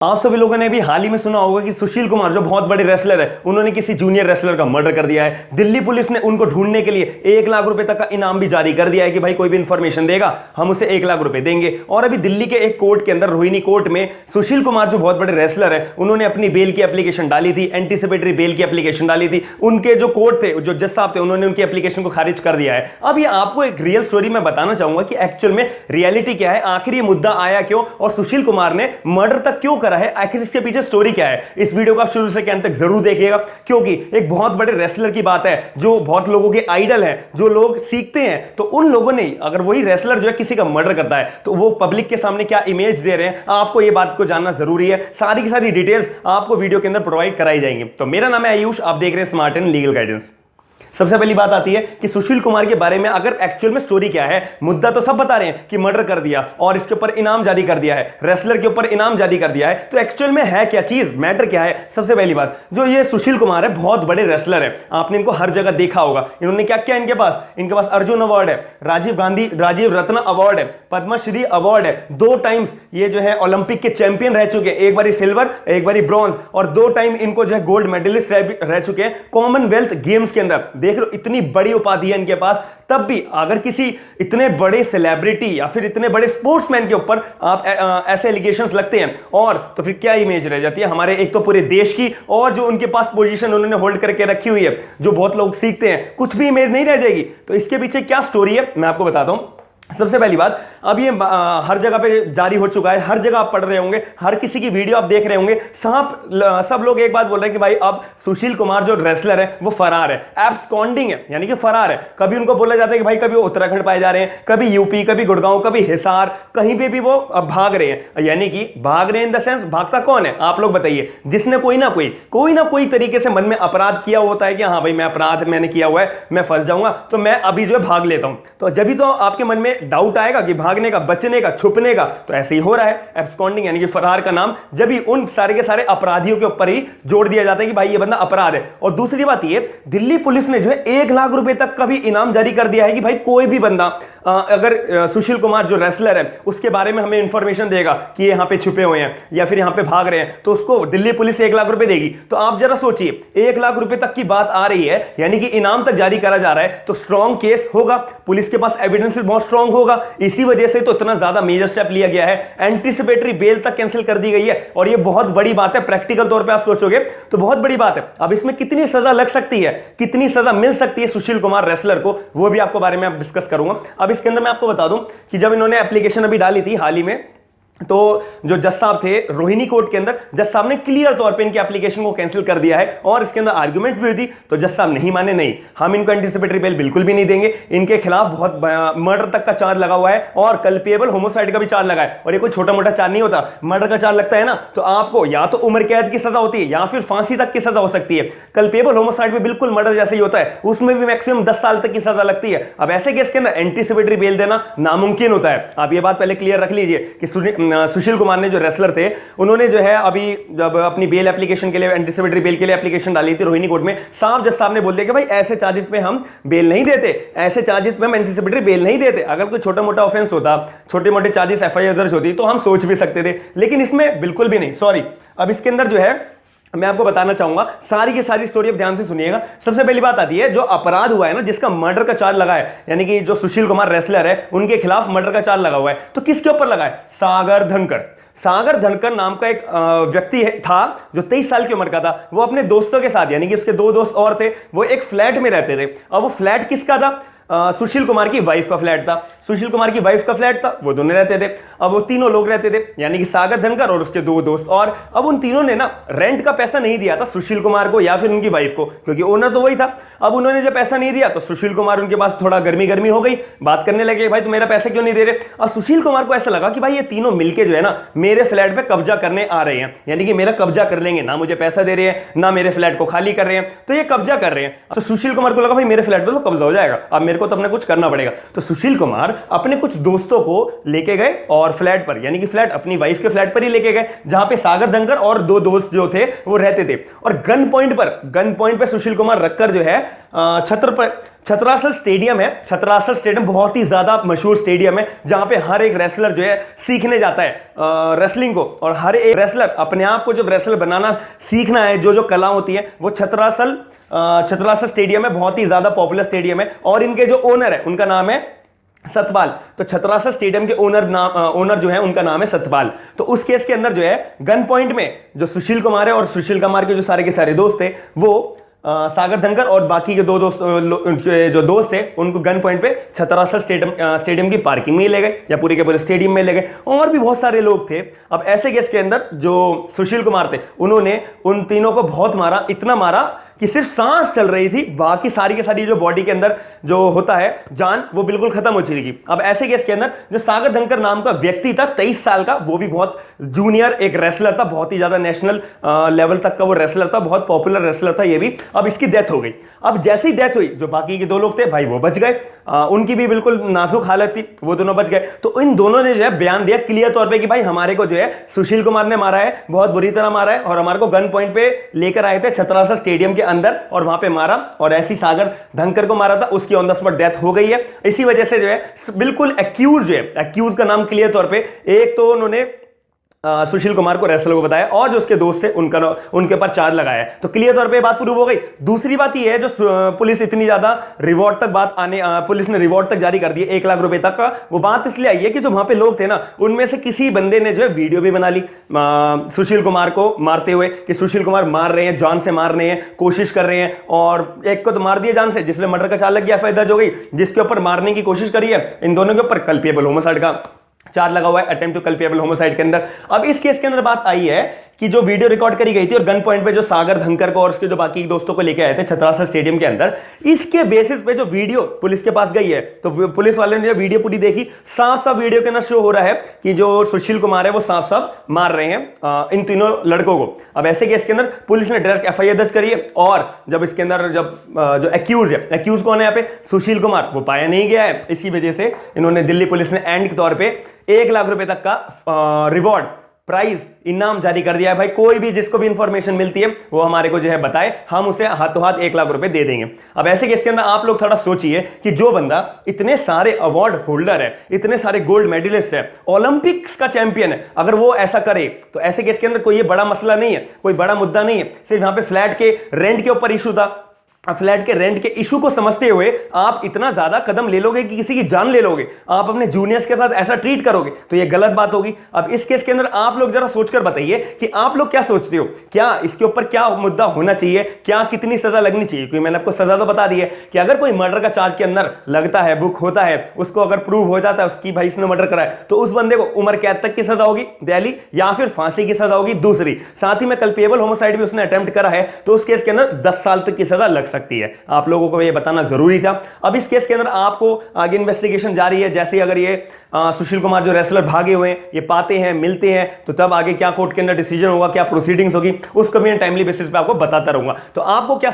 आप सभी लोगों ने भी हाल ही में सुना होगा कि सुशील कुमार जो बहुत बड़े रेसलर है, उन्होंने किसी जूनियर रेसलर का मर्डर कर दिया है। दिल्ली पुलिस ने उनको ढूंढने के लिए 1 लाख रुपए तक का इनाम भी जारी कर दिया है कि भाई कोई भी इंफॉर्मेशन देगा हम उसे 1 लाख रुपए देंगे। और अभी दिल्ली के एक कोर्ट के अंदर, रोहिणी कोर्ट में, सुशील कुमार जो बहुत बड़े रेसलर है, उन्होंने अपनी बेल की एप्लीकेशन डाली थी, एंटीसिपेटरी बेल की एप्लीकेशन डाली थी। उनके जो कोर्ट थे, जो जज साहब थे, उन्होंने उनकी एप्लीकेशन को खारिज कर दिया है। अब ये आपको एक रियल स्टोरी मैं बताना चाहूंगा कि एक्चुअल में रियलिटी क्या है, आखिर ये मुद्दा आया क्यों और सुशील कुमार ने मर्डर तक क्यों करा है, आखिर इसके पीछे स्टोरी क्या है। इस वीडियो को आप शुरू से अंत तक जरूर देखिएगा, क्योंकि एक बहुत बड़े रेसलर की बात है, जो बहुत लोगों के आइडल हैं, जो लोग सीखते हैं। तो उन लोगों ने, अगर वही रेसलर जो है किसी का मर्डर करता है, तो वो पब्लिक के सामने क्या इमेज दे रहे हैं, आपको ये बात को जानना जरूरी है। सारी की सारी डिटेल्स आपको वीडियो के अंदर प्रोवाइड कराई जाएंगी। तो मेरा नाम है आयुष, आप देख रहे हैं स्मार्ट एंड लीगल गाइडेंस। सबसे पहली बात आती है कि सुशील कुमार के बारे में अगर एक्चुअल में स्टोरी क्या है। मुद्दा तो सब बता रहे हैं कि मर्डर कर दिया और इसके ऊपर इनाम जारी कर दिया है, रेसलर के ऊपर इनाम जारी कर दिया है। तो एक्चुअल में है क्या चीज, मैटर क्या है। सबसे पहली बात, जो ये सुशील कुमार है बहुत बड़े रेसलर है, आपने इनको हर जगह देखा होगा। इन्होंने क्या क्या, इनके पास अर्जुन अवार्ड है, राजीव रत्न अवार्ड है, पद्मश्री अवार्ड है, 2 टाइम्स ये जो है ओलंपिक के चैंपियन रह चुके हैं, एक बारी सिल्वर एक बारी ब्रॉन्ज, और 2 टाइम इनको जो है गोल्ड मेडलिस्ट रह चुके हैं कॉमनवेल्थ गेम्स के अंदर। देख लो इतनी बड़ी उपाधि है इनके पास। तब भी अगर किसी इतने बड़े सेलिब्रिटी या फिर इतने बड़े स्पोर्ट्समैन के ऊपर आप ऐसे एलिगेशंस लगते हैं, और तो फिर क्या इमेज रह जाती है हमारे, एक तो पूरे देश की, और जो उनके पास पोजीशन उन्होंने होल्ड करके रखी हुई है, जो बहुत लोग सीखते हैं, कुछ भी इमेज नहीं रह जाएगी। तो इसके पीछे क्या स्टोरी है मैं आपको बताता हूं। सबसे पहली बात, अब ये हर जगह पे जारी हो चुका है, हर जगह आप पढ़ रहे होंगे, हर किसी की वीडियो आप देख रहे होंगे। सब लोग एक बात बोल रहे हैं कि भाई अब सुशील कुमार जो रेसलर है वो फरार है, एब्सकॉन्डिंग है, यानी कि फरार है। कभी उनको बोला जाता है कि भाई कभी वो उत्तराखंड पाए जा रहे हैं, कभी यूपी, कभी गुड़गांव, कभी हिसार, कहीं पे भी वो भाग रहे हैं। यानी कि भाग रहे हैं इन द सेंस, भागता कौन है आप लोग बताइए, जिसने कोई ना कोई तरीके से मन में अपराध किया होता है कि हाँ भाई मैं अपराध मैंने किया हुआ है, मैं फंस जाऊंगा, तो मैं अभी जो है भाग लेता हूं। तो जब भी तो आपके मन में डाउट आएगा कि भागने का, बचने का, छुपने का, तो ऐसे ही हो रहा है। एब्सकॉन्डिंग यानी कि फरार का नाम जब भी उन सारे के सारे अपराधियों के ऊपर ही जोड़ दिया जाता है कि भाई ये बंदा अपराध है। और दूसरी बात ये, दिल्ली पुलिस ने जो है 1 लाख रुपए तक का भी इनाम जारी कर दिया है कि भाई कोई भी बंदा अगर सुशील कुमार जो रेसलर है उसके बारे में हमें इंफॉर्मेशन देगा कि ये यहां पे छुपे हुए हैं या फिर यहां पे भाग रहे हैं, तो उसको दिल्ली पुलिस 1 लाख रुपए देगी। तो आप जरा सोचिए, 1 लाख रुपए तक की बात आ रही है, यानी कि इनाम तक जारी करा जा रहा है, तो स्ट्रॉन्ग केस होगा, पुलिस के पास एविडेंस बहुत स्ट्रॉन्ग होगा। इसी वजह से तो इतना ज्यादा मेजर स्टेप लिया गया है, एंटीसिपेटरी बेल तक कैंसिल कर दी गई है। और ये बहुत बड़ी बात है, प्रैक्टिकल तौर पे आप सोचोगे तो बहुत बड़ी बात है। अब इसमें कितनी सजा लग सकती है, कितनी सजा मिल सकती है सुशील कुमार रेसलर को, वो भी आपको बारे में आप डिस्कस करूंगा। अब इसके अंदर मैं आपको बता दूं कि जब इन्होंने एप्लीकेशन अभी डाली थी हाल ही में, तो जो जज साहब थे रोहिणी कोर्ट के अंदर, जज साहब ने क्लियर तौर पे इनकी एप्लीकेशन को कैंसिल कर दिया है। और इसके अंदर आर्गुमेंट्स भी हुई थी, तो जज साहब नहीं माने, नहीं हम इनको एंटीसिपेटरी बेल बिल्कुल भी नहीं देंगे, इनके खिलाफ बहुत मर्डर तक का चार्ज लगा हुआ है और कल्पेबल होमोसाइड का भी चार्ज लगा है। और ये कोई छोटा मोटा चार्ज नहीं होता, मर्डर का चार्ज लगता है ना, तो आपको या तो उम्र कैद की सजा होती है या फिर फांसी तक की सजा हो सकती है। कल्पेबल होमोसाइड में बिल्कुल मर्डर जैसे ही होता है, उसमें भी मैक्सिमम 10 साल तक की सजा लगती है। अब ऐसे केस के अंदर एंटीसिपेटरी बेल देना नामुमकिन होता है। आप ये बात पहले क्लियर रख लीजिए कि सुशील कुमार ने जो रेसलर थे, उन्होंने जो है अभी जब अपनी बेल एप्लीकेशन के लिए, एंटीसिपेटरी बेल के लिए एप्लीकेशन डाली थी रोहिणी कोर्ट में, साफ जज साहब ने बोल दिया कि भाई ऐसे चार्जेस पे हम बेल नहीं देते, ऐसे चार्जेस पे हम एंटीसिपेटरी बेल नहीं देते। अगर कोई छोटा मोटा ऑफेंस होता, छोटे मोटे चार्जेस एफआईआर दर्ज होती, तो हम सोच भी सकते थे, लेकिन इसमें बिल्कुल भी नहीं। सॉरी, अब इसके अंदर जो है मैं आपको बताना चाहूंगा, सारी की सारी स्टोरी अब ध्यान से सुनिएगा। सबसे पहली बात आती है, जो अपराध हुआ है ना, जिसका मर्डर का चार्ज लगा है, यानी कि जो सुशील कुमार रेसलर है उनके खिलाफ मर्डर का चार्ज लगा हुआ है, तो किसके ऊपर लगा है? सागर धनकर नाम का एक व्यक्ति था जो 23 साल की उम्र का था। वो अपने दोस्तों के साथ, यानी कि उसके 2 दोस्त और थे, वो एक फ्लैट में रहते थे। अब वो फ्लैट किसका था? सुशील कुमार की वाइफ का फ्लैट था। सुशील कुमार की वाइफ का फ्लैट था, वो दोनों रहते थे। अब वो तीनों लोग रहते थे, यानी कि सागर धनकर और उसके 2 दोस्त। और अब उन तीनों ने ना रेंट का पैसा नहीं दिया था सुशील कुमार को या फिर उनकी वाइफ को, क्योंकि ओनर तो वही था। अब उन्होंने जब पैसा नहीं दिया तो सुशील कुमार उनके पास थोड़ा गर्मी हो गई, बात करने लगे, भाई तुम मेरा पैसा क्यों नहीं दे रहे। और सुशील कुमार को ऐसा लगा कि भाई ये तीनों मिलके जो है ना मेरे फ्लैट पे कब्जा करने आ रहे हैं, यानी कि मेरा कब्जा कर लेंगे, ना मुझे पैसा दे रहे हैं, ना मेरे फ्लैट को खाली कर रहे हैं, तो ये कब्जा कर रहे हैं। तो सुशील कुमार को लगा भाई मेरे फ्लैट पे तो कब्जा हो जाएगा, अब मेरे को तो अपने कुछ करना पड़ेगा। तो सुशील कुमार अपने कुछ दोस्तों को लेके गए और फ्लैट पर, यानी कि फ्लैट अपनी वाइफ के फ्लैट पर ही लेके गए, जहां पे सागर धनकर और 2 दोस्त जो थे वो रहते थे। और गन पॉइंट पे सुशील कुमार रखकर जो है छत्रासल स्टेडियम है। छत्रासल स्टेडियम बहुत ही ज्यादा मशहूर स्टेडियम है जहां पे हर एक रेसलर जो है सीखने जाता है रेसलिंग को, और हर एक रेसलर अपने आप को जब रेसलर बनाना सीखना है, जो जो कला होती है वो छत्रासल स्टेडियम है। बहुत ही ज्यादा पॉपुलर स्टेडियम है और इनके जो ओनर है उनका नाम है सतपाल। तो छत्रासल स्टेडियम के ओनर जो है उनका नाम है सतपाल। तो उस केस के अंदर जो है गन पॉइंट में जो सुशील कुमार है और सुशील कुमार के जो सारे के सारे दोस्त थे वो सागर धनकर और बाकी के जो दोस्त थे उनको गन पॉइंट पे छत्रासल स्टेडियम की पार्किंग में ले गए या पूरे के पूरे स्टेडियम में ले गए। और भी बहुत सारे लोग थे। अब ऐसे केस के अंदर जो सुशील कुमार थे उन्होंने उन तीनों को बहुत मारा, इतना मारा कि सिर्फ सांस चल रही थी, बाकी सारी की सारी जो बॉडी के अंदर जो होता है जान वो बिल्कुल खत्म हो चुकी थी। अब ऐसे केस के अंदर जो सागर धनकर नाम का व्यक्ति था 23 साल का, वो भी बहुत जूनियर एक रेसलर था, बहुत ही ज्यादा नेशनल लेवल तक का वो रेसलर था, बहुत पॉपुलर रेसलर था ये भी। अब इसकी डेथ हो गई। अब जैसे ही डेथ हुई जो बाकी के दो लोग थे भाई वो बच गए, उनकी भी बिल्कुल नाजुक हालत थी, वो दोनों बच गए। तो इन दोनों ने जो है बयान दिया क्लियर तौर पे कि भाई हमारे को जो है सुशील कुमार ने मारा है, बहुत बुरी तरह मारा है और हमारे को गन पॉइंट पे लेकर आए थे छत्रासल स्टेडियम के अंदर और वहां पे मारा, और ऐसी सागर धनकर को मारा था, उसकी ऑन द स्पॉट डेथ हो गई है। इसी वजह से जो है बिल्कुल एक्यूज जो है, एक्यूज का नाम क्लियर तौर पे एक तो उन्होंने सुशील कुमार को रेसलर को बताया और जो उसके दोस्त थे उनके ऊपर चार्ज लगाया है। तो क्लियर तौर पे बात प्रूव हो गई। दूसरी बात ये है जो पुलिस इतनी ज्यादा रिवॉर्ड तक पुलिस ने रिवॉर्ड तक जारी कर दिया 1 लाख रुपए तक का, वो बात इसलिए आई है कि जो वहां पे लोग थे ना उनमें से किसी बंदे ने जो है वीडियो भी बना ली सुशील कुमार को मारते हुए कि सुशील कुमार मार रहे हैं, जान से मार रहे हैं, कोशिश कर रहे हैं, और एक को तो मार दिया जान से जिसमें मर्डर का चार्ज लग गया, एफआईआर दर्ज हो गई। जिसके ऊपर मारने की कोशिश करी है इन दोनों के ऊपर कल्पेबल होमोसाइड का चार्ज लगा हुआ है, अटेम्प्ट टू कल्पेबल होमोसाइड के अंदर। अब इस केस के अंदर बात आई है कि जो वीडियो रिकॉर्ड करी गई थी और गन पॉइंट पे जो सागर धनकर को और उसके जो बाकी दोस्तों को लेके आए थे छत्रासल स्टेडियम के अंदर, इसके बेसिस पे जो वीडियो पुलिस के पास गई है तो पुलिस वाले ने वीडियो पूरी देखी, साफ साफ वीडियो के अंदर शो हो रहा है कि जो सुशील कुमार है वो साफ साफ मार रहे हैं इन तीनों लड़कों को। अब ऐसे केस के अंदर पुलिस ने डायरेक्ट एफआईआर दर्ज करी है और जब इसके अंदर जब जो एक्यूज है, एक्यूज कौन है यहाँ पे सुशील कुमार, वो पाया नहीं गया है। इसी वजह से इन्होंने दिल्ली पुलिस ने एंड के तौर पे 1 लाख रुपए तक का रिवॉर्ड प्राइज इनाम जारी कर दिया है। भाई कोई भी जिसको भी इंफॉर्मेशन मिलती है वो हमारे को जो है बताए, हम उसे हाथों हाथ 1 लाख रुपए दे देंगे। अब ऐसे केस के अंदर आप लोग थोड़ा सोचिए कि जो बंदा इतने सारे अवार्ड होल्डर है, इतने सारे गोल्ड मेडलिस्ट है, ओलंपिक्स का चैंपियन है, अगर वो ऐसा करे तो ऐसे केस के अंदर कोई ये बड़ा मसला नहीं है, कोई बड़ा मुद्दा नहीं है। सिर्फ यहां पे फ्लैट के रेंट के ऊपर इशू था। फ्लैट के रेंट के इशू को समझते हुए आप इतना ज्यादा कदम ले लोगे कि किसी की जान ले लोगे, आप अपने जूनियर्स के साथ ऐसा ट्रीट करोगे तो ये गलत बात होगी। अब इस केस के अंदर आप लोग जरा सोचकर बताइए कि आप लोग क्या सोचते हो, क्या इसके ऊपर क्या मुद्दा होना चाहिए, क्या कितनी सजा लगनी चाहिए? क्योंकि मैंने आपको सजा तो बता दी है कि अगर कोई मर्डर का चार्ज के अंदर लगता है, बुक होता है, उसको अगर प्रूव हो जाता है उसकी भाई इसने मर्डर करा है, तो उस बंदे को उम्र कैद तक की सजा होगी दिल्ली, या फिर फांसी की सजा होगी दूसरी। साथ ही में कल्पेबल होमोसाइड भी उसने अटेम्प्ट करा है तो उस केस के अंदर 10 साल तक की सजा लग सकती है। आप लोगों को ये बताना जरूरी था। अब इस केस के अंदर आपको आगे इन्वेस्टिगेशन जारी है। जैसे अगर ये सुशील कुमार जो रेसलर भागे हुए हैं ये पाते हैं, मिलते हैं, तो तब आगे क्या कोर्ट के अंदर डिसीजन होगा, क्या प्रोसीडिंग्स होगी, उसको मैं टाइमली बेसिस पे आपको बताता रहूंगा। तो आपको क्या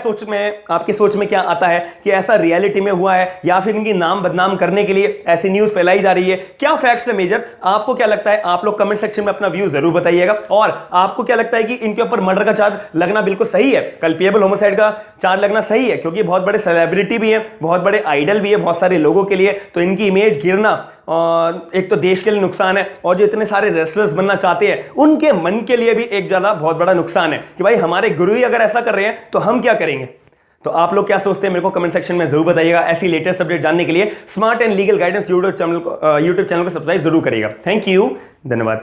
आपकी सोच में क्या आता है कि ऐसा रियलिटी में हुआ है या फिर इनकी नाम बदनाम करने के लिए ऐसी न्यूज फैलाई जा रही है? क्या फैक्ट्स है मेजर, आपको क्या लगता है? आप लोग कमेंट सेक्शन में अपना व्यू जरूर बताइएगा। और आपको क्या लगता है कि इनके ऊपर मर्डर का चार्ज लगना बिल्कुल सही है, कल्पेबल होमोसाइड का चार्ज लगना सही है? क्योंकि बहुत बड़े सेलिब्रिटी भी है, बहुत बड़े आइडल भी है बहुत सारे लोगों के लिए, तो इनकी इमेज गिरना एक तो देश के लिए नुकसान है, और जो इतने सारे रेसलर्स बनना चाहते हैं उनके मन के लिए भी एक ज्यादा बहुत बड़ा नुकसान है कि भाई हमारे गुरु ही अगर ऐसा कर रहे हैं तो हम क्या करेंगे? तो आप लोग क्या सोचते हैं मेरे को कमेंट सेक्शन में जरूर बताइएगा। ऐसी लेटेस्ट अपडेट जानने के लिए smart and legal guidance YouTube channel को सब्सक्राइब जरूर करिएगा। थैंक यू, धन्यवाद।